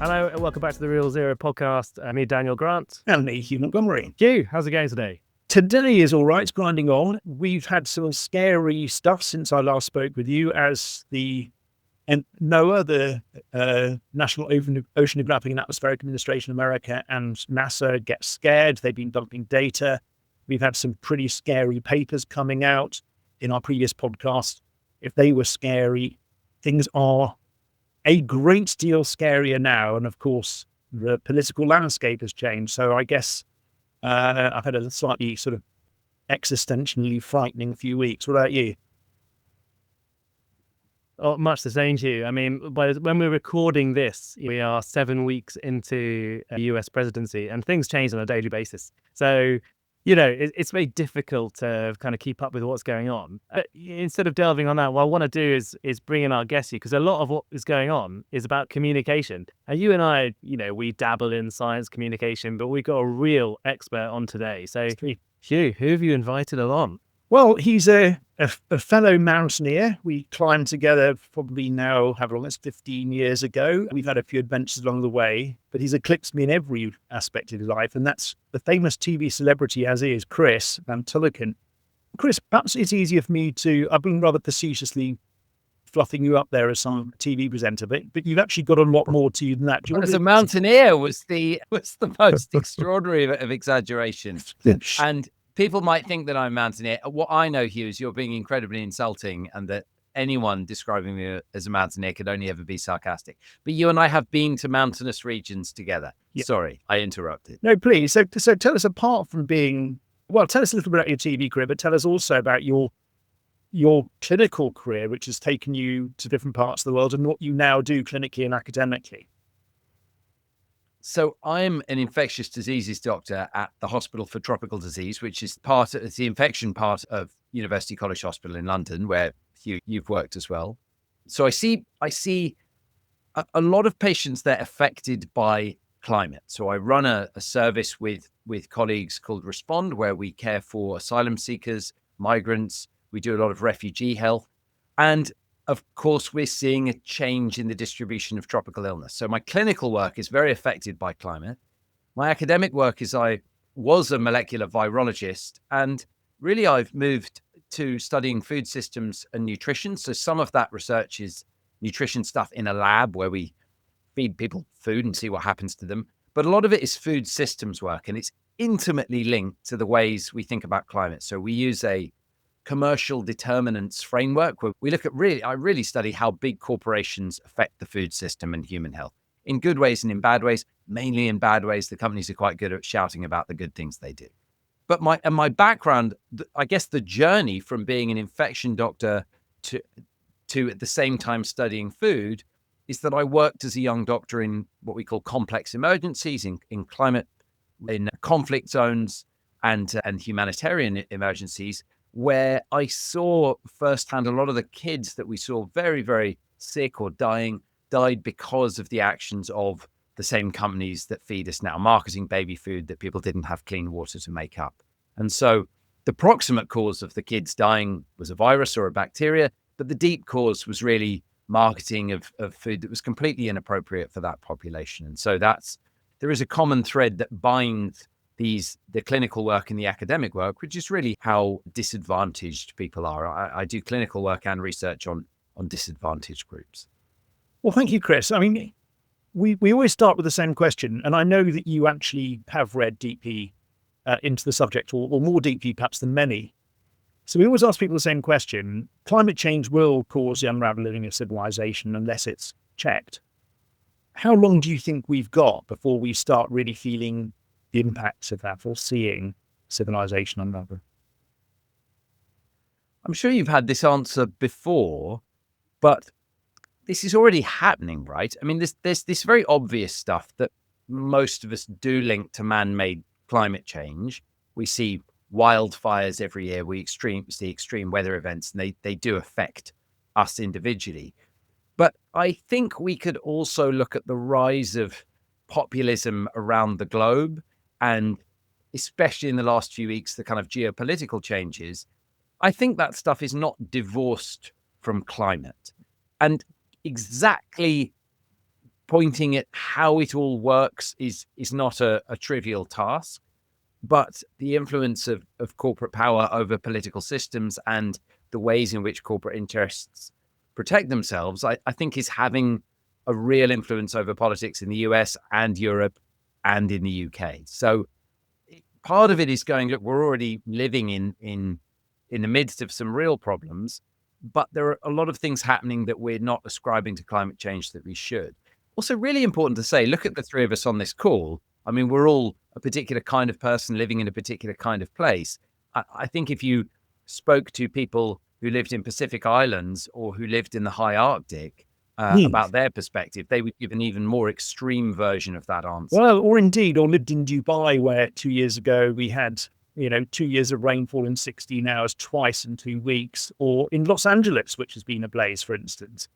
Hello and welcome back to the Real Zero podcast. I'm me, Daniel Grant. And me, Hugh Montgomery. Hugh, how's it going today? Today is all right, it's grinding on. We've had some scary stuff since I last spoke with you as the NOAA, the National Oceanographic and Atmospheric Administration of America, and NASA get scared. They've been dumping data. We've had some pretty scary papers coming out in our previous podcast. If they were scary, things are a great deal scarier now. And of course, the political landscape has changed. So I guess I've had a slightly sort of existentially frightening few weeks. What about you? Oh, much the same to you. I mean, when we're recording this, we are 7 weeks into a US presidency and things change on a daily basis. So, it's very difficult to kind of keep up with what's going on. But instead of delving on that, what I want to do is bring in our guest here, because a lot of what is going on is about communication. And you and I, we dabble in science communication, but we've got a real expert on today. So, Hugh, who have you invited along? Well, he's a fellow mountaineer. We climbed together probably now, however long, that's 15 years ago. We've had a few adventures along the way, but he's eclipsed me in every aspect of his life. And that's the famous TV celebrity as is, Chris van Tulleken. Chris, perhaps it's easier for me I've been rather facetiously fluffing you up there as some TV presenter, but you've actually got a lot more to you than that. As a mountaineer was the most extraordinary of exaggeration. And people might think that I'm a mountaineer. What I know, Hugh, is you're being incredibly insulting and that anyone describing me as a mountaineer could only ever be sarcastic. But you and I have been to mountainous regions together. Yeah. Sorry, I interrupted. No, please. So tell us, apart from tell us a little bit about your TV career, but tell us also about your clinical career, which has taken you to different parts of the world and what you now do clinically and academically. So I'm an infectious diseases doctor at the Hospital for Tropical Disease, which is it's the infection part of University College Hospital in London, where you've worked as well. So I see a lot of patients that are affected by climate. So I run a service with colleagues called Respond, where we care for asylum seekers, migrants. We do a lot of refugee health. And of course, we're seeing a change in the distribution of tropical illness. So my clinical work is very affected by climate. My academic work is I was a molecular virologist, and really I've moved to studying food systems and nutrition. So some of that research is nutrition stuff in a lab where we feed people food and see what happens to them. But a lot of it is food systems work, and it's intimately linked to the ways we think about climate. So we use a commercial determinants framework where we look at I really study how big corporations affect the food system and human health in good ways and in bad ways. Mainly in bad ways. The companies are quite good at shouting about the good things they do. But my background, I guess the journey from being an infection doctor to at the same time studying food is that I worked as a young doctor in what we call complex emergencies, in climate, in conflict zones and humanitarian emergencies, where I saw firsthand a lot of the kids that we saw very, very sick or died because of the actions of the same companies that feed us now, marketing baby food that people didn't have clean water to make up. And so the proximate cause of the kids dying was a virus or a bacteria, but the deep cause was really marketing of food that was completely inappropriate for that population. And so there is a common thread that binds the clinical work and the academic work, which is really how disadvantaged people are. I do clinical work and research on disadvantaged groups. Well, thank you, Chris. I mean, we always start with the same question, and I know that you actually have read deeply into the subject, or more deeply perhaps than many. So we always ask people the same question. Climate change will cause the unraveling of civilization unless it's checked. How long do you think we've got before we start really feeling the impacts of that, or seeing civilization unravel? I'm sure you've had this answer before, but this is already happening, right? I mean, there's this very obvious stuff that most of us do link to man-made climate change. We see wildfires every year. We see extreme weather events, and they do affect us individually. But I think we could also look at the rise of populism around the globe, and especially in the last few weeks, the kind of geopolitical changes. I think that stuff is not divorced from climate. And exactly pointing at how it all works is not a trivial task. But the influence of corporate power over political systems and the ways in which corporate interests protect themselves, I think is having a real influence over politics in the US and Europe and in the UK. So part of it is going, look, we're already living in the midst of some real problems, but there are a lot of things happening that we're not ascribing to climate change that we should. Also, really important to say, look at the three of us on this call. I mean, we're all a particular kind of person living in a particular kind of place. I think if you spoke to people who lived in Pacific Islands or who lived in the high Arctic about their perspective, they would give an even more extreme version of that answer. Well, or indeed, or lived in Dubai, where 2 years ago we had, 2 years of rainfall in 16 hours twice in 2 weeks, or in Los Angeles, which has been ablaze, for instance.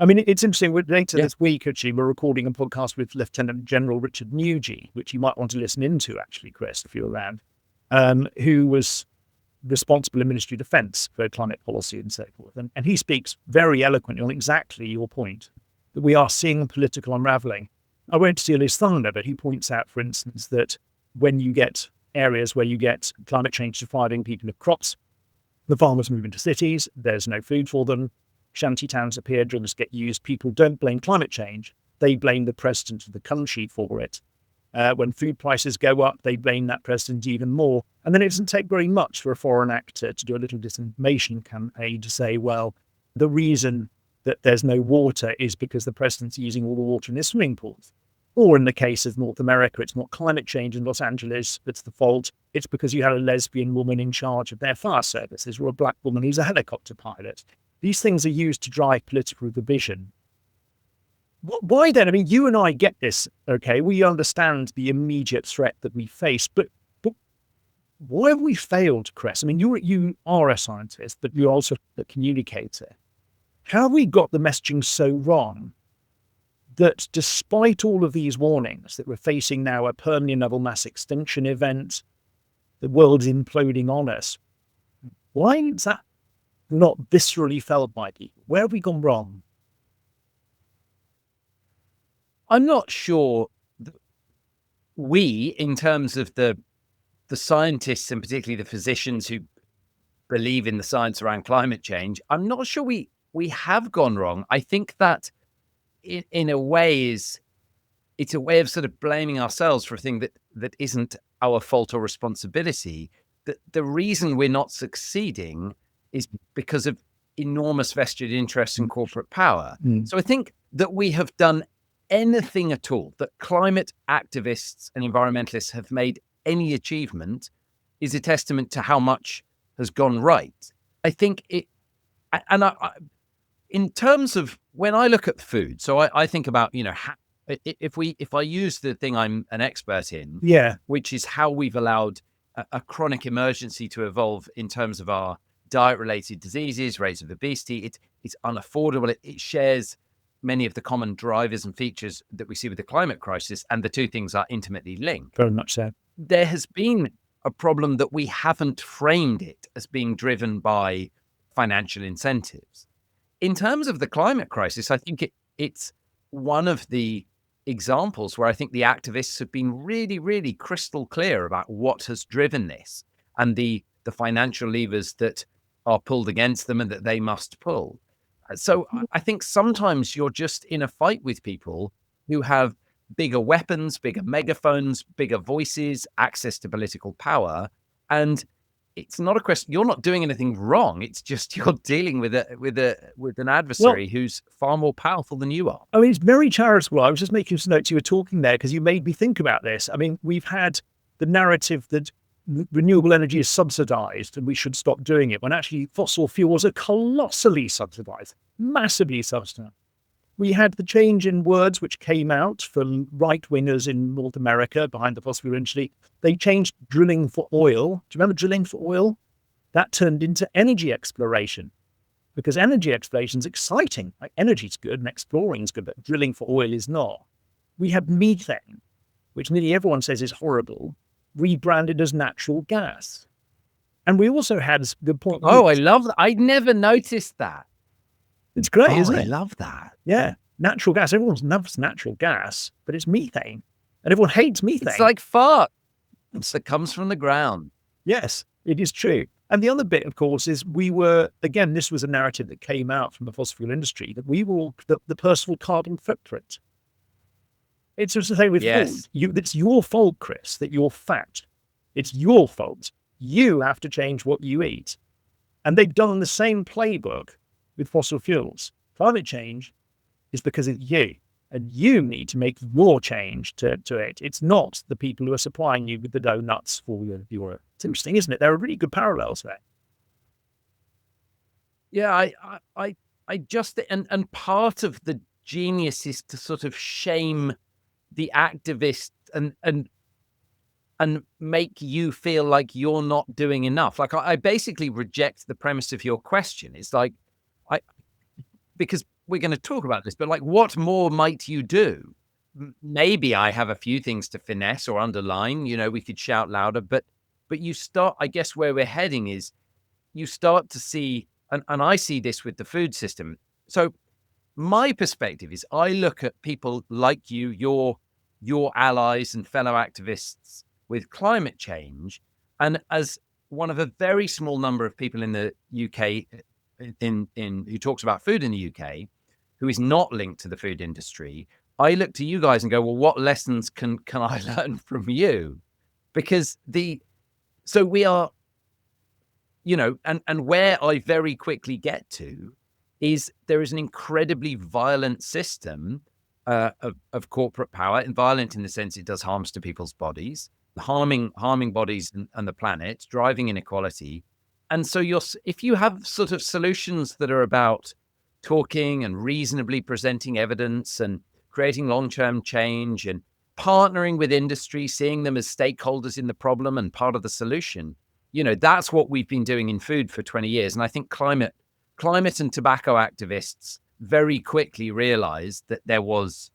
I mean, it's interesting. Later this week, actually, we're recording a podcast with Lieutenant General Richard Nugent, which you might want to listen into, actually, Chris, if you're around, who was responsible in Ministry of Defence for climate policy and so forth. And he speaks very eloquently on exactly your point, that we are seeing political unravelling. I won't steal his thunder, but he points out, for instance, that when you get areas where you get climate change depriving people of crops, the farmers move into cities, there's no food for them, shanty towns appear, drugs get used. People don't blame climate change. They blame the president of the country for it. When food prices go up, they blame that president even more. And then it doesn't take very much for a foreign actor to do a little disinformation campaign to say, well, the reason that there's no water is because the president's using all the water in his swimming pools. Or in the case of North America, it's not climate change in Los Angeles that's the fault. It's because you had a lesbian woman in charge of their fire services or a black woman who's a helicopter pilot. These things are used to drive political division. Why then? I mean, you and I get this, okay? We understand the immediate threat that we face, but why have we failed, Chris? I mean, you are a scientist, but you're also a communicator. How have we got the messaging so wrong that despite all of these warnings that we're facing now a Permian level mass extinction event, the world's imploding on us, why is that not viscerally felt by people? Where have we gone wrong? I'm not sure that we, in terms of the scientists and particularly the physicians who believe in the science around climate change, I'm not sure we have gone wrong. I think that in a way it's a way of sort of blaming ourselves for a thing that isn't our fault or responsibility. The reason we're not succeeding is because of enormous vested interests in corporate power. So I think that we have done anything at all, that climate activists and environmentalists have made any achievement, is a testament to how much has gone right. I think in terms of when I look at food, so I think about, if I use the thing I'm an expert in, which is how we've allowed a chronic emergency to evolve in terms of our diet-related diseases, rates of obesity. It's unaffordable. It shares many of the common drivers and features that we see with the climate crisis, and the two things are intimately linked. Very much so. There has been a problem that we haven't framed it as being driven by financial incentives. In terms of the climate crisis, I think it's one of the examples where I think the activists have been really, really crystal clear about what has driven this and the financial levers that are pulled against them and that they must pull. So I think sometimes you're just in a fight with people who have bigger weapons, bigger megaphones, bigger voices, access to political power. And it's not a question, you're not doing anything wrong. It's just you're dealing with an adversary who's far more powerful than you are. I mean, it's very charitable. I was just making some notes you were talking there because you made me think about this. I mean, we've had the narrative that renewable energy is subsidized and we should stop doing it, when actually fossil fuels are colossally subsidized, massively subsidized. We had the change in words which came out from right-wingers in North America behind the fossil fuel industry. They changed drilling for oil. Do you remember drilling for oil? That turned into energy exploration, because energy exploration is exciting. Like, energy's good and exploring is good, but drilling for oil is not. We had methane, which nearly everyone says is horrible, rebranded as natural gas. And we also had the point. Oh, I love that. I never noticed that. It's great, isn't it? I love that. Yeah. natural gas. Everyone loves natural gas, but it's methane, and everyone hates methane. It's like fart that comes from the ground. Yes, it is true. And the other bit, of course, is this was a narrative that came out from the fossil fuel industry, that we were the personal carbon footprint. It's just the same with food. It's your fault, Chris, that you're fat. It's your fault. You have to change what you eat. And they've done the same playbook with fossil fuels. Climate change is because of you. And you need to make your change to it. It's not the people who are supplying you with the donuts for your. It's interesting, isn't it? There are really good parallels there. Yeah, I just and part of the genius is to sort of shame the activists and make you feel like you're not doing enough. Like I basically reject the premise of your question. It's like because we're going to talk about this, but like, what more might you do? Maybe I have a few things to finesse or underline, we could shout louder, but you start, I guess where we're heading is you start to see, and I see this with the food system. So my perspective is I look at people like you, your allies and fellow activists with climate change, and as one of a very small number of people in the UK who talks about food in the UK, who is not linked to the food industry, I look to you guys and go, well, what lessons can I learn from you? Because so we are, and where I very quickly get to is there is an incredibly violent system of corporate power, and violent in the sense it does harms to people's bodies, harming bodies and the planet, driving inequality. And so if you have sort of solutions that are about talking and reasonably presenting evidence and creating long-term change and partnering with industry, seeing them as stakeholders in the problem and part of the solution, that's what we've been doing in food for 20 years. And I think climate and tobacco activists very quickly realized that there was,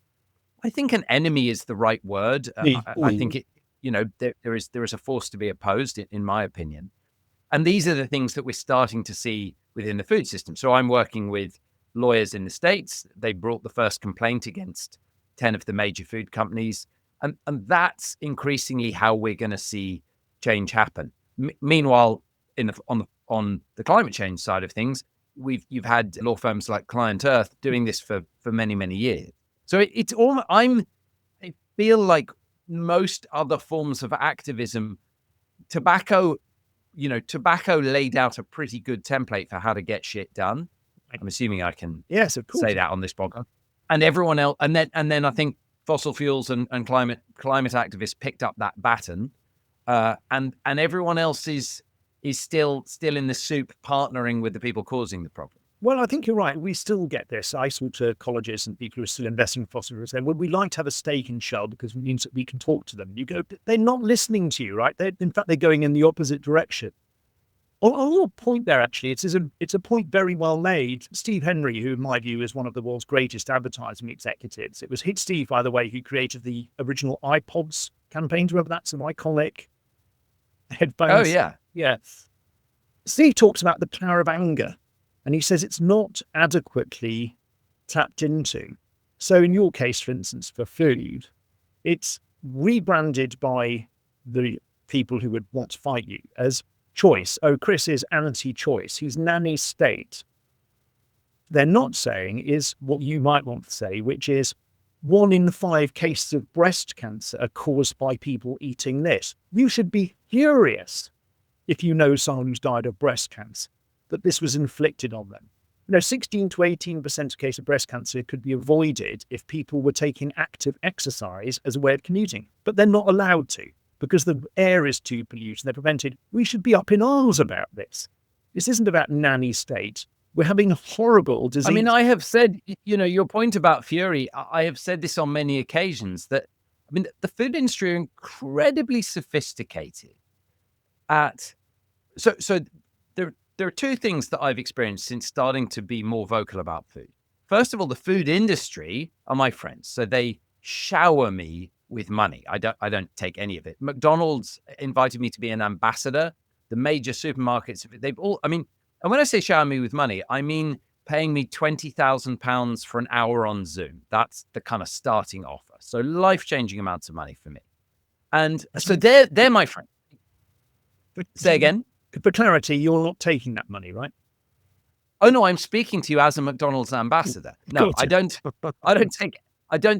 I think an enemy is the right word. I think it, there is a force to be opposed, in my opinion. And these are the things that we're starting to see within the food system. So I'm working with lawyers in the States. They brought the first complaint against 10 of the major food companies. And that's increasingly how we're going to see change happen. Meanwhile, on the climate change side of things, you've had law firms like Client Earth doing this for many, many years. So it's all, I feel like most other forms of activism, tobacco laid out a pretty good template for how to get shit done. I'm assuming I can say that on this podcast. And everyone else, and then I think fossil fuels and climate activists picked up that baton, and everyone else is still in the soup, partnering with the people causing the problem. Well, I think you're right. We still get this. I talk to colleges and people who are still investing in fossil fuels saying, well, we'd like to have a stake in Shell because it means that we can talk to them. You go, they're not listening to you, right? In fact, they're going in the opposite direction. On your point there, actually, it's a point very well made. Steve Henry, who in my view is one of the world's greatest advertising executives. It was Steve, by the way, who created the original iPods campaign. Do you remember that? Some iconic headphones. Oh, yeah. Yeah. Steve talks about the power of anger. And he says it's not adequately tapped into. So in your case, for instance, for food, it's rebranded by the people who would want to fight you as choice. Oh, Chris is anti-choice. He's nanny state. They're not saying is what you might want to say, which is 1 in 5 cases of breast cancer are caused by people eating this. You should be furious if you know someone who's died of breast cancer, that this was inflicted on them. 16 to 18% of cases of breast cancer could be avoided if people were taking active exercise as a way of commuting, but they're not allowed to because the air is too polluted. They're prevented. We should be up in arms about this. This isn't about nanny state. We're having a horrible disease. I mean, I have said, your point about fury, I have said this on many occasions that, the food industry are incredibly sophisticated at, so there are two things that I've experienced since starting to be more vocal about food. First of all, the food industry are my friends. So they shower me with money. I don't take any of it. McDonald's invited me to be an ambassador. The major supermarkets, they've all, and when I say shower me with money, I mean, paying me £20,000 for an hour on Zoom. That's the kind of starting offer. So life-changing amounts of money for me. And so they're my friends. Say again? For clarity, you're not taking that money, right? Oh no, I'm speaking to you as a McDonald's ambassador. No, I don't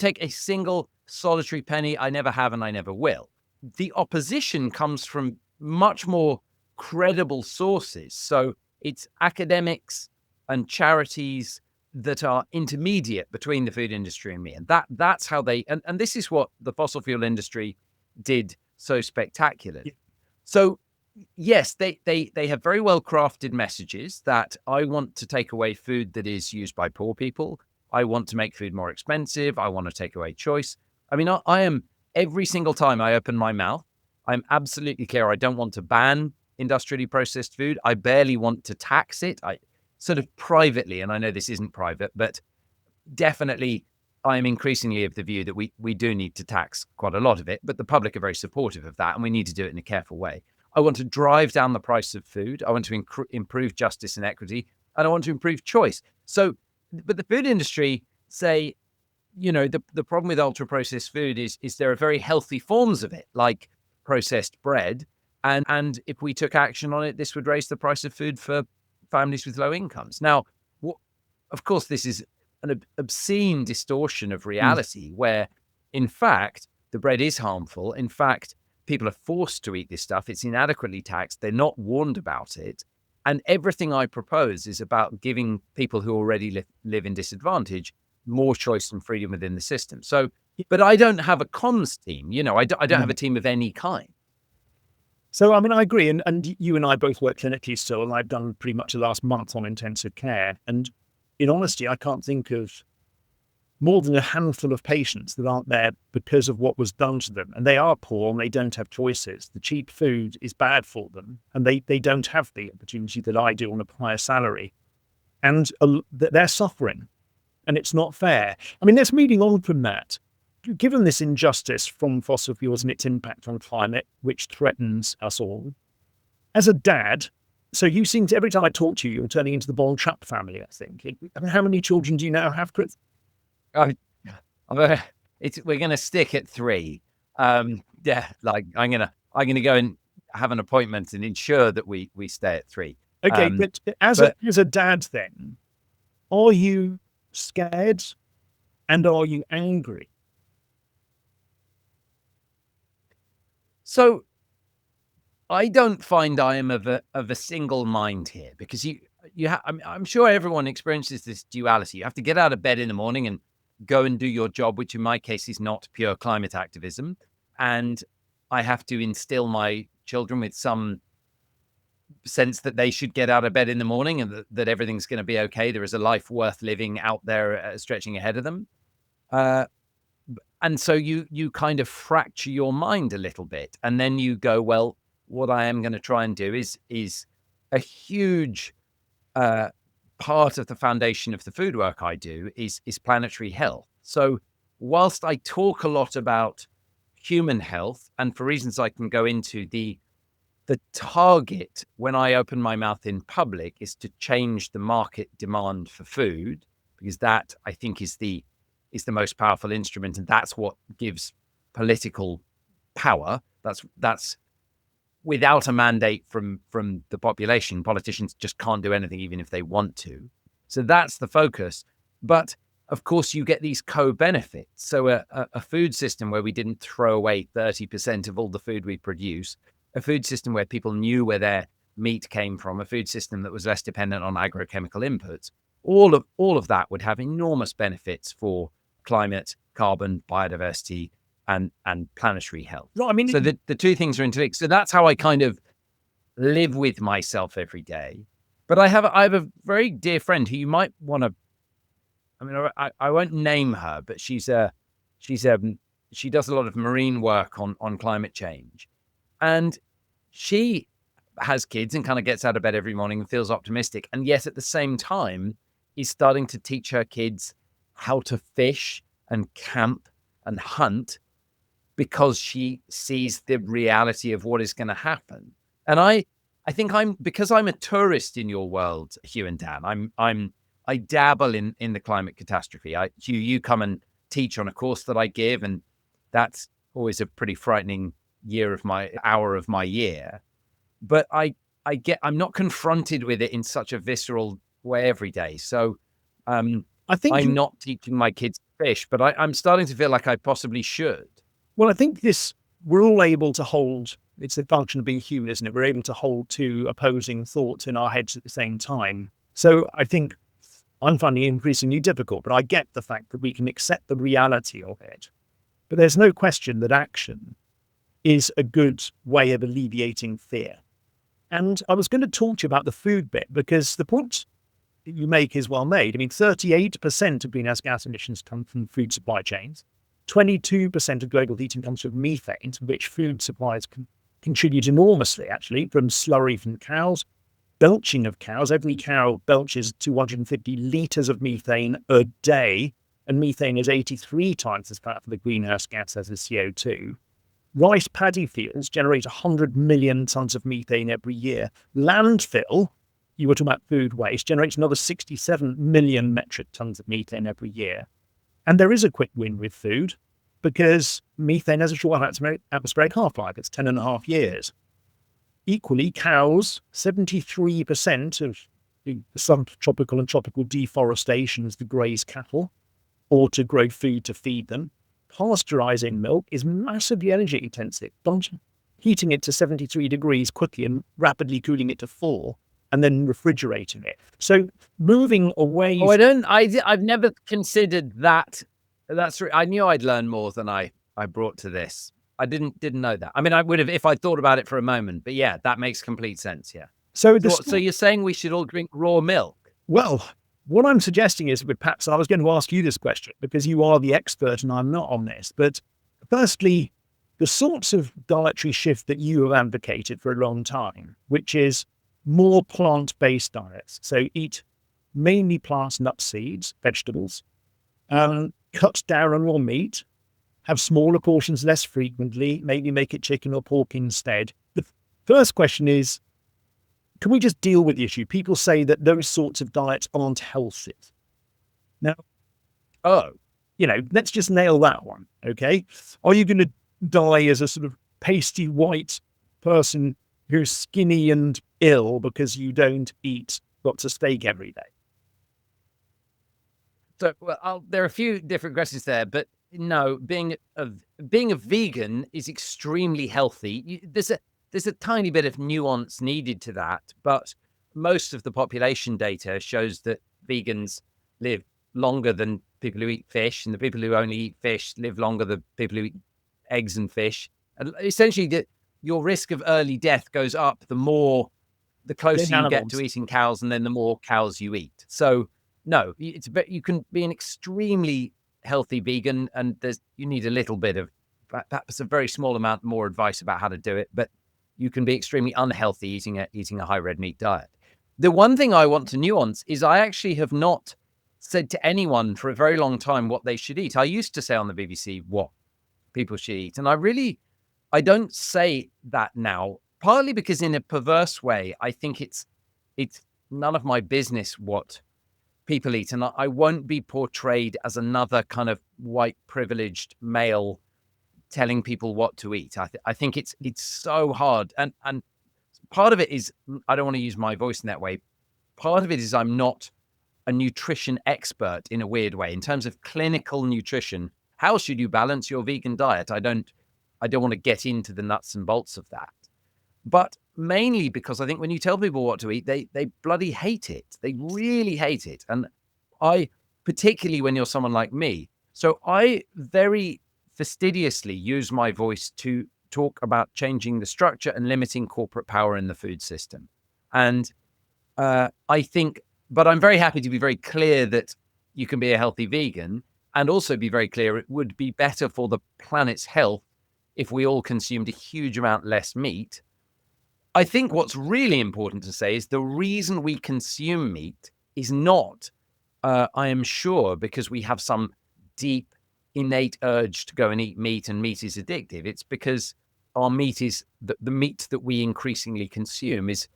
take a single solitary penny. I never have and I never will. The opposition comes from much more credible sources. So it's academics and charities that are intermediate between the food industry and me. And that's how they and this is what the fossil fuel industry did so spectacularly. Yeah. So yes, they have very well crafted messages that I want to take away food that is used by poor people. I want to make food more expensive. I want to take away choice. I mean, I am, every single time I open my mouth, I'm absolutely clear. I don't want to ban industrially processed food. I barely want to tax it. I sort of privately, and I know this isn't private, but definitely I'm increasingly of the view that we do need to tax quite a lot of it, but the public are very supportive of that, and we need to do it in a careful way. I want to drive down the price of food. I want to improve justice and equity, and I want to improve choice. So, but the food industry say, the problem with ultra processed food is there are very healthy forms of it, like processed bread. And if we took action on it, this would raise the price of food for families with low incomes. Now, of course, this is an obscene distortion of reality where, in fact, the bread is harmful. In fact, people are forced to eat this stuff. It's inadequately taxed. They're not warned about it. And everything I propose is about giving people who already live in disadvantage more choice and freedom within the system. So, but I don't have a comms team. I don't have a team of any kind. So, I mean, I agree. And you and I both work clinically still, and I've done pretty much the last month on intensive care. And in honesty, I can't think of more than a handful of patients that aren't there because of what was done to them. And they are poor and they don't have choices. The cheap food is bad for them, and they don't have the opportunity that I do on a higher salary. And they're suffering, and it's not fair. I mean, let's moving on from that. Given this injustice from fossil fuels and its impact on climate, which threatens us all, as a dad, so you seem to, every time I talk to you, you're turning into the Bond Trap family, I think. I mean, how many children do you now have, Chris? We're going to stick at 3. Yeah, like I'm gonna go and have an appointment and ensure that we stay at 3. Okay, but as a dad, then, are you scared and are you angry? So I don't find I am of a single mind here, because I'm sure everyone experiences this duality. You have to get out of bed in the morning and go and do your job, which in my case is not pure climate activism. And I have to instill my children with some sense that they should get out of bed in the morning and that everything's going to be okay. There is a life worth living out there stretching ahead of them. And so you kind of fracture your mind a little bit. And then you go, well, what I am going to try and do is a huge part of the foundation of the food work I do is planetary health. So whilst I talk a lot about human health, and for reasons I can go into, the target when I open my mouth in public is to change the market demand for food, because that, I think, is the most powerful instrument, and that's what gives political power. That's without a mandate from the population. Politicians just can't do anything, even if they want to. So that's the focus. But of course, you get these co-benefits. So a food system where we didn't throw away 30% of all the food we produce, a food system where people knew where their meat came from, a food system that was less dependent on agrochemical inputs, all of that would have enormous benefits for climate, carbon, biodiversity, and planetary health. No, I mean, so the two things are interlinked. So that's how I kind of live with myself every day. But I have a very dear friend who you might want to. I mean, I won't name her, but she does a lot of marine work on climate change, and she has kids and kind of gets out of bed every morning and feels optimistic, and yet at the same time is starting to teach her kids how to fish and camp and hunt, because she sees the reality of what is going to happen. And I think because I'm a tourist in your world, Hugh and Dan, I dabble in the climate catastrophe. You come and teach on a course that I give, and that's always a pretty frightening hour of my year. But I'm not confronted with it in such a visceral way every day. So I think I'm not teaching my kids to fish, but I'm starting to feel like I possibly should. Well, I think we're all able to hold, it's a function of being human, isn't it? We're able to hold two opposing thoughts in our heads at the same time. So I think I'm finding it increasingly difficult, but I get the fact that we can accept the reality of it. But there's no question that action is a good way of alleviating fear. And I was going to talk to you about the food bit, because the point that you make is well made. I mean, 38% of greenhouse gas emissions come from food supply chains. 22% of global heating comes from methane, to which food supplies can contribute enormously, actually, from slurry from cows, belching of cows. Every cow belches 250 litres of methane a day, and methane is 83 times as powerful a greenhouse gas as CO2. Rice paddy fields generate 100 million tonnes of methane every year. Landfill, you were talking about food waste, generates another 67 million metric tonnes of methane every year. And there is a quick win with food, because methane has a short atmospheric half-life. It's 10.5 years. Equally, cows, 73% of the subtropical and tropical deforestation is to graze cattle or to grow food to feed them. Pasteurizing milk is massively energy intensive. Heating it to 73 degrees quickly and rapidly cooling it to 4, and then refrigerating it. So moving away. Oh, I've never considered that. I knew I'd learn more than I brought to this. I didn't know that. I mean, I would have if I thought about it for a moment. But yeah, that makes complete sense. Yeah. So you're saying we should all drink raw milk? Well, what I'm suggesting is, perhaps I was going to ask you this question because you are the expert and I'm not on this. But firstly, the sorts of dietary shift that you have advocated for a long time, which is more plant-based diets. So eat mainly plants, nuts, seeds, vegetables, cut down on raw meat, have smaller portions less frequently, maybe make it chicken or pork instead. The first question is, can we just deal with the issue? People say that those sorts of diets aren't healthy. Now, let's just nail that one, okay? Are you going to die as a sort of pasty white person who's skinny and ill because you don't eat lots of steak every day? So, there are a few different questions there, but no, being a vegan is extremely healthy. There's a tiny bit of nuance needed to that, but most of the population data shows that vegans live longer than people who eat fish, and the people who only eat fish live longer than people who eat eggs and fish. And essentially, your risk of early death goes up the closer you get to eating cows, and then the more cows you eat. So no, you can be an extremely healthy vegan, and you need a little bit of, perhaps a very small amount more advice about how to do it, but you can be extremely unhealthy eating a high red meat diet. The one thing I want to nuance is I actually have not said to anyone for a very long time what they should eat. I used to say on the BBC what people should eat, and I don't say that now, partly because in a perverse way, I think it's none of my business what people eat, and I won't be portrayed as another kind of white privileged male telling people what to eat. I think it's so hard, and part of it is I don't want to use my voice in that way. Part of it is I'm not a nutrition expert in a weird way in terms of clinical nutrition. How should you balance your vegan diet? I don't want to get into the nuts and bolts of that, but mainly because I think when you tell people what to eat, they bloody hate it. They really hate it. And particularly when you're someone like me. So I very fastidiously use my voice to talk about changing the structure and limiting corporate power in the food system. And I think, but I'm very happy to be very clear that you can be a healthy vegan, and also be very clear it would be better for the planet's health if we all consumed a huge amount less meat. I think what's really important to say is the reason we consume meat is not, I am sure, because we have some deep, innate urge to go and eat meat and meat is addictive. It's because our meat is, the meat that we increasingly consume is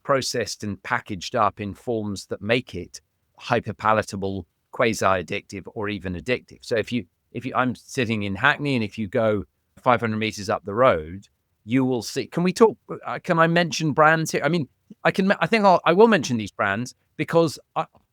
processed and packaged up in forms that make it hyperpalatable, quasi-addictive, or even addictive. So if you, I'm sitting in Hackney, and if you go 500 meters up the road, you will see. Can we talk? Can I mention brands here? I mean, I can. I think I will mention these brands because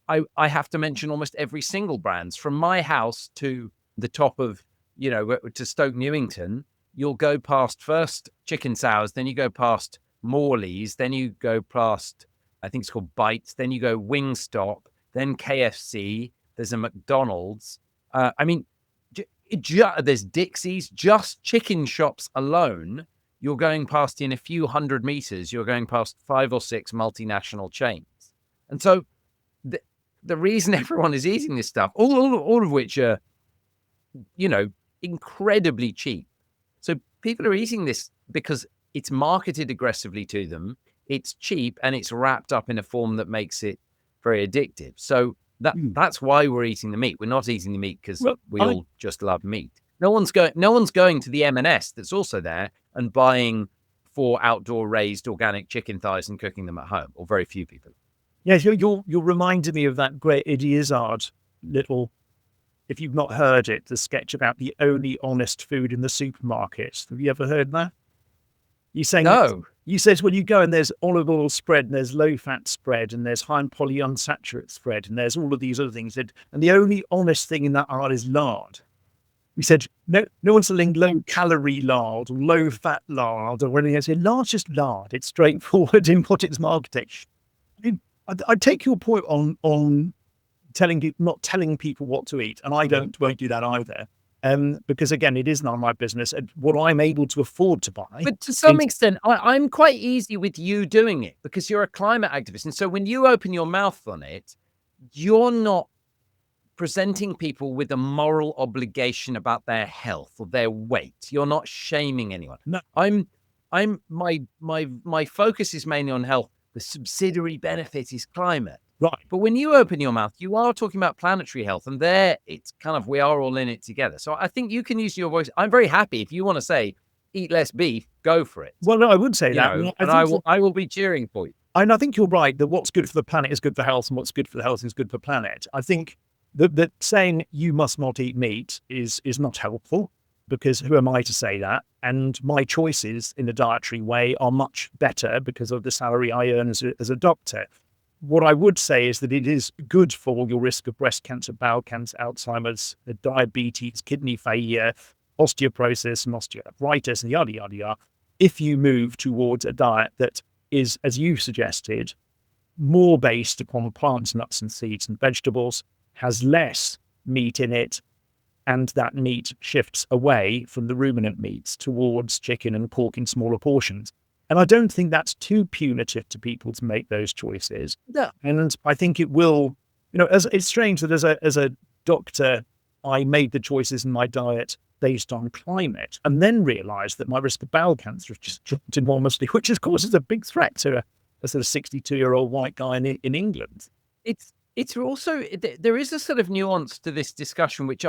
I have to mention almost every single brands from my house to the top of, to Stoke Newington. You'll go past first Chicken Sours, then you go past Morley's, then you go past, I think it's called Bites, then you go Wingstop, then KFC. There's a McDonald's. I mean, there's Dixie's. Just chicken shops alone, you're going past, in a few hundred meters, you're going past 5 or 6 multinational chains. And so the reason everyone is eating this stuff, all of which are, incredibly cheap. So people are eating this because it's marketed aggressively to them. It's cheap and it's wrapped up in a form that makes it very addictive. So that's why we're eating the meat. We're not eating the meat because we all just love meat. No one's going to the M&S that's also there and buying 4 outdoor raised organic chicken thighs and cooking them at home, or very few people. Yes, you're reminding me of that great Eddie Izzard little, if you've not heard it, the sketch about the only honest food in the supermarket. Have you ever heard that? You saying no? You says, well, you go and there's olive oil spread, and there's low fat spread, and there's high and polyunsaturated spread, and there's all of these other things. And the only honest thing in that aisle is lard. We said, no one's selling low calorie lard or low fat lard or anything else. Lard's just lard. It's straightforward in what it's marketing. I mean, I take your point on not telling people what to eat, and I won't do that either. Because again, it is none of my business. And what I'm able to afford to buy. But to some extent, I'm quite easy with you doing it because you're a climate activist. And so when you open your mouth on it, you're not presenting people with a moral obligation about their health or their weight. You're not shaming anyone. No. My focus is mainly on health. The subsidiary benefit is climate. Right. But when you open your mouth, you are talking about planetary health, and there it's kind of, we are all in it together. So I think you can use your voice. I'm very happy if you want to say, eat less beef, go for it. Well, no, I would say that. I will be cheering for you. And I think you're right that what's good for the planet is good for health, and what's good for the health is good for planet. I think that saying you must not eat meat is not helpful, because who am I to say that? And my choices in a dietary way are much better because of the salary I earn as a doctor. What I would say is that it is good for your risk of breast cancer, bowel cancer, Alzheimer's, diabetes, kidney failure, osteoporosis and osteoarthritis, and yada, yada, yada, if you move towards a diet that is, as you suggested, more based upon plants, nuts and seeds and vegetables, has less meat in it, and that meat shifts away from the ruminant meats towards chicken and pork in smaller portions. And I don't think that's too punitive to people to make those choices. Yeah. And I think it will, it's strange that as a doctor, I made the choices in my diet based on climate, and then realized that my risk of bowel cancer has just dropped enormously, which of course is a big threat to a sort of 62-year-old white guy in England. It's also, there is a sort of nuance to this discussion, which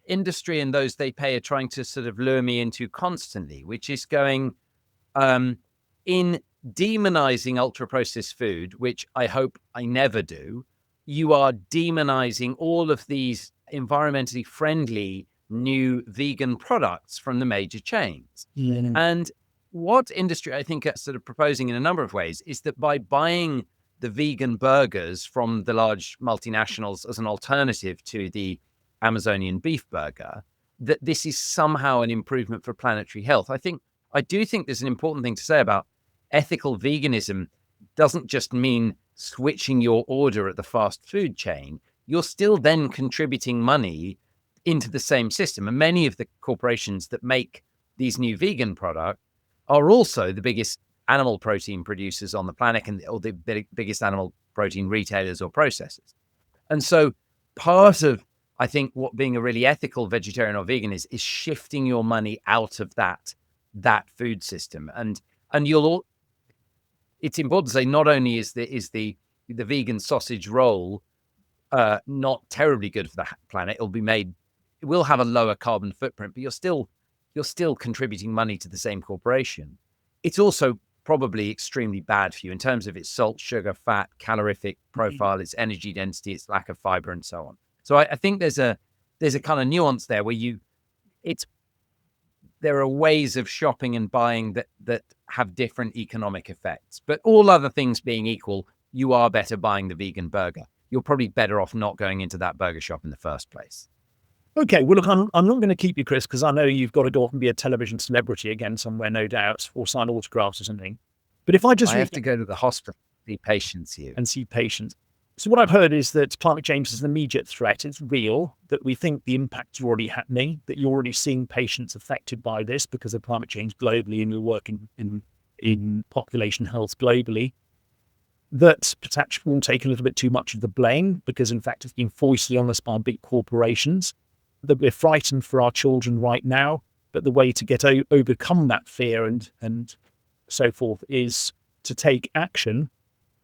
industry and those they pay are trying to sort of lure me into constantly, which is going, in demonizing ultra-processed food, which I hope I never do, you are demonizing all of these environmentally friendly new vegan products from the major chains. Yeah. And what industry, I think, are sort of proposing in a number of ways is that by buying the vegan burgers from the large multinationals as an alternative to the Amazonian beef burger, that this is somehow an improvement for planetary health. I do think there's an important thing to say about ethical veganism. Doesn't just mean switching your order at the fast food chain. You're still then contributing money into the same system. And many of the corporations that make these new vegan products are also the biggest animal protein producers on the planet, or the biggest animal protein retailers or processors. And so part of, I think, what being a really ethical vegetarian or vegan is shifting your money out of that food system. And it's important to say, not only is the vegan sausage roll not terribly good for the planet, it will have a lower carbon footprint, but you're still contributing money to the same corporation. It's also probably extremely bad for you in terms of its salt, sugar, fat, calorific profile, its energy density, its lack of fiber, and so on. So I think there's a kind of nuance there where there are ways of shopping and buying that have different economic effects. But all other things being equal, you are better buying the vegan burger. You're probably better off not going into that burger shop in the first place. Okay, well, look, I'm not going to keep you, Chris, because I know you've got to go off and be a television celebrity again somewhere, no doubt, or sign autographs or something. But if I have to go to the hospital to see patients here. And see patients. So what I've heard is that climate change is an immediate threat. It's real, that we think the impacts are already happening, that you're already seeing patients affected by this because of climate change globally, and you're working in population health globally. That perhaps will take a little bit too much of the blame because, in fact, it's being foisted on us by big corporations. That we're frightened for our children right now, but the way to overcome that fear and so forth is to take action.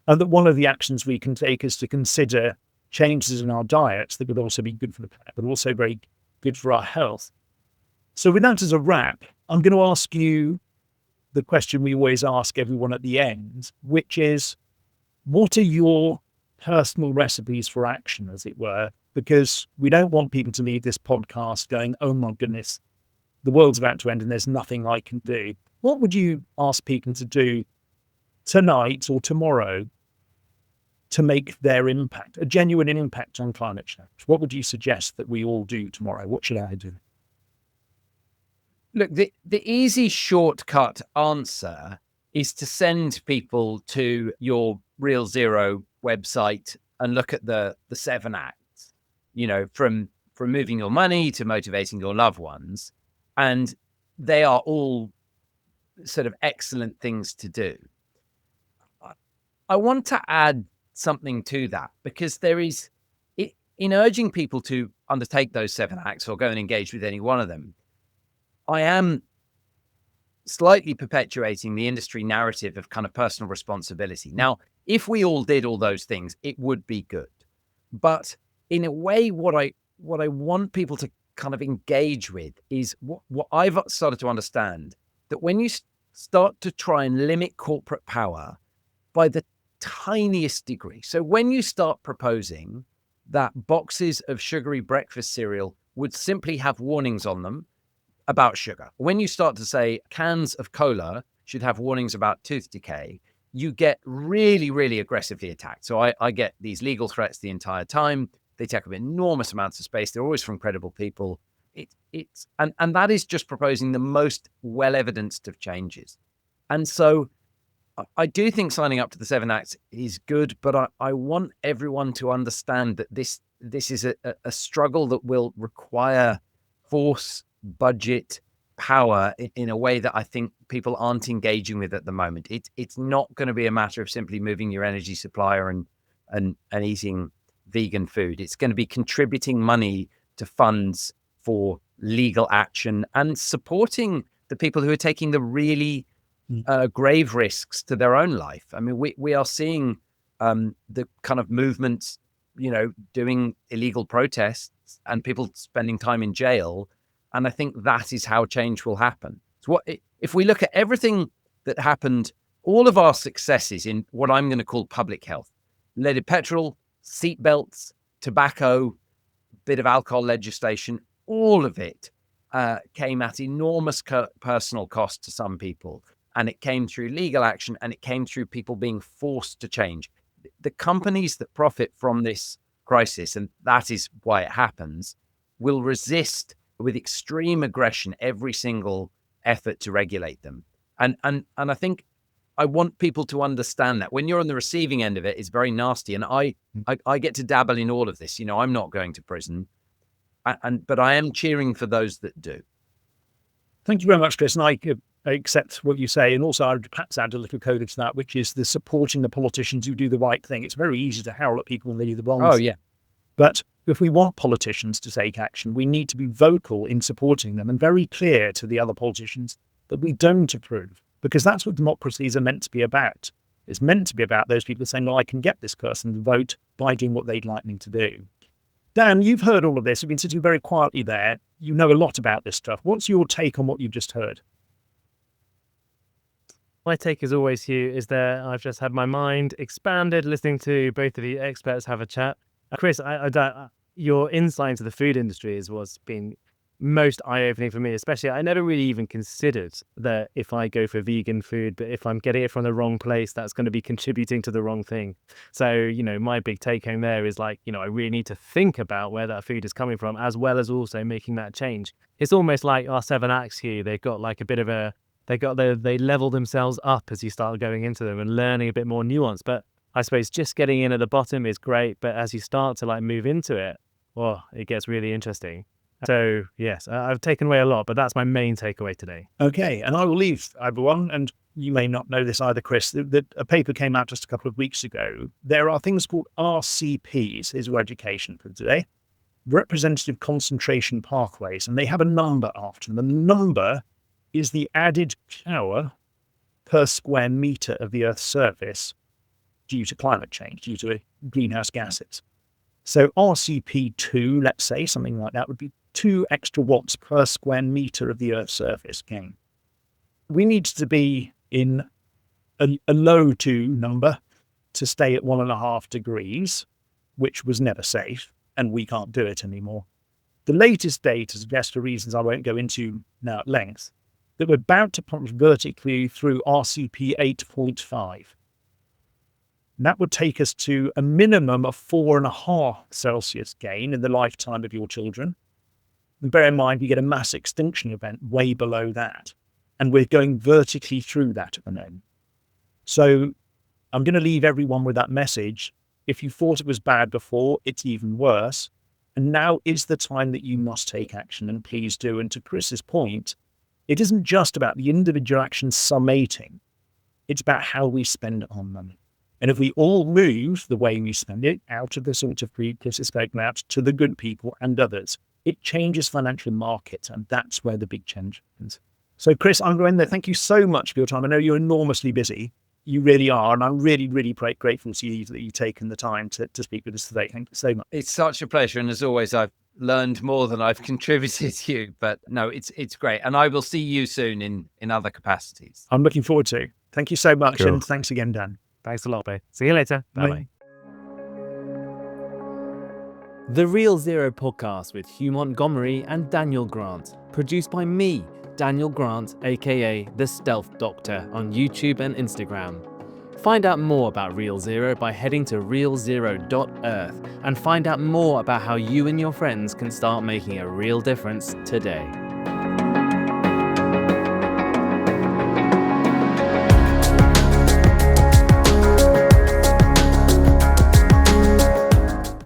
And that one of the actions we can take is to consider changes in our diets that would also be good for the planet, but also very good for our health. So with that as a wrap, I'm going to ask you the question we always ask everyone at the end, which is, what are your personal recipes for action, as it were? Because we don't want people to leave this podcast going, oh my goodness, the world's about to end and there's nothing I can do. What would you ask people to do tonight or tomorrow to make their impact, a genuine impact on climate change? What would you suggest that we all do tomorrow? What should I do? Look, the easy shortcut answer is to send people to your Real Zero website and look at the 7 acts, from moving your money to motivating your loved ones. And they are all sort of excellent things to do. I want to add something to that, because there is, in urging people to undertake those 7 acts or go and engage with any one of them, I am slightly perpetuating the industry narrative of kind of personal responsibility. Now, if we all did all those things, it would be good. But in a way, what I want people to kind of engage with is what I've started to understand, that when you start to try and limit corporate power by the tiniest degree. So when you start proposing that boxes of sugary breakfast cereal would simply have warnings on them about sugar, when you start to say cans of cola should have warnings about tooth decay, you get really, really aggressively attacked. So I get these legal threats the entire time. They take up enormous amounts of space. They're always from credible people. And that is just proposing the most well-evidenced of changes. And so I do think signing up to the 7 acts is good, but I want everyone to understand that this is a struggle that will require force, budget, power in a way that I think people aren't engaging with at the moment. It's not going to be a matter of simply moving your energy supplier and eating vegan food. It's going to be contributing money to funds for legal action and supporting the people who are taking the really grave risks to their own life. I mean, we are seeing the kind of movements, doing illegal protests and people spending time in jail. And I think that is how change will happen. So if we look at everything that happened, all of our successes in what I'm going to call public health, leaded petrol, seat belts, tobacco, bit of alcohol legislation, all of it came at enormous personal cost to some people. And it came through legal action, and it came through people being forced to change. The companies that profit from this crisis, and that is why it happens, will resist with extreme aggression every single effort to regulate them. And I think I want people to understand that when you're on the receiving end of it, it's very nasty. And I get to dabble in all of this. I'm not going to prison, but I am cheering for those that do. Thank you very much, Chris. And I accept what you say. And also, I would perhaps add a little coda to that, which is the supporting the politicians who do the right thing. It's very easy to howl at people when they do the wrong thing. Oh, yeah. But if we want politicians to take action, we need to be vocal in supporting them and very clear to the other politicians that we don't approve, because that's what democracies are meant to be about. It's meant to be about those people saying, well, I can get this person to vote by doing what they'd like me to do. Dan, you've heard all of this. You've been sitting very quietly there. You know a lot about this stuff. What's your take on what you've just heard? My take, as always, Hugh, is that I've just had my mind expanded listening to both of the experts have a chat. Chris, your insight into the food industry is what's been most eye-opening for me, especially I never really even considered that if I go for vegan food, but if I'm getting it from the wrong place, that's going to be contributing to the wrong thing. So, my big take home there is like, I really need to think about where that food is coming from, as well as also making that change. It's almost like our 7 acts here. They've got like a bit of they level themselves up as you start going into them and learning a bit more nuance. But I suppose just getting in at the bottom is great, but as you start to like move into it, well, it gets really interesting. So yes, I've taken away a lot, but that's my main takeaway today. Okay, and I will leave everyone, and you may not know this either, Chris, that a paper came out just a couple of weeks ago. There are things called RCPs, is your education for today, representative concentration pathways, and they have a number after them. The number is the added power per square meter of the Earth's surface due to climate change, due to greenhouse gases. So RCP2, let's say, something like that, would be 2 extra watts per square meter of the Earth's surface gain. We need to be in a low 2 number to stay at 1.5 degrees, which was never safe, and we can't do it anymore. The latest data suggests, for reasons I won't go into now at length, that we're about to punch vertically through RCP 8.5. And that would take us to a minimum of 4.5 Celsius gain in the lifetime of your children. And bear in mind, you get a mass extinction event way below that. And we're going vertically through that at the moment. So I'm going to leave everyone with that message. If you thought it was bad before, it's even worse. And now is the time that you must take action, and please do. And to Chris's point, it isn't just about the individual actions summating. It's about how we spend our money. And if we all move the way we spend it out of the sort of greed Chris has spoken about to the good people and others, it changes financial markets, and that's where the big change happens. So, Chris, I'm going there. Thank you so much for your time. I know you're enormously busy. You really are, and I'm really, really grateful to you that you've taken the time to speak with us today. Thank you so much. It's such a pleasure, and as always, I've learned more than I've contributed to you. But no, it's great, and I will see you soon in other capacities. I'm looking forward to. Thank you so much, Cool. and thanks again, Dan. Thanks a lot, babe. See you later. Bye-bye. The Real Zero podcast with Hugh Montgomery and Daniel Grant. Produced by me, Daniel Grant, aka The Stealth Doctor, on YouTube and Instagram. Find out more about Real Zero by heading to realzero.earth and find out more about how you and your friends can start making a real difference today.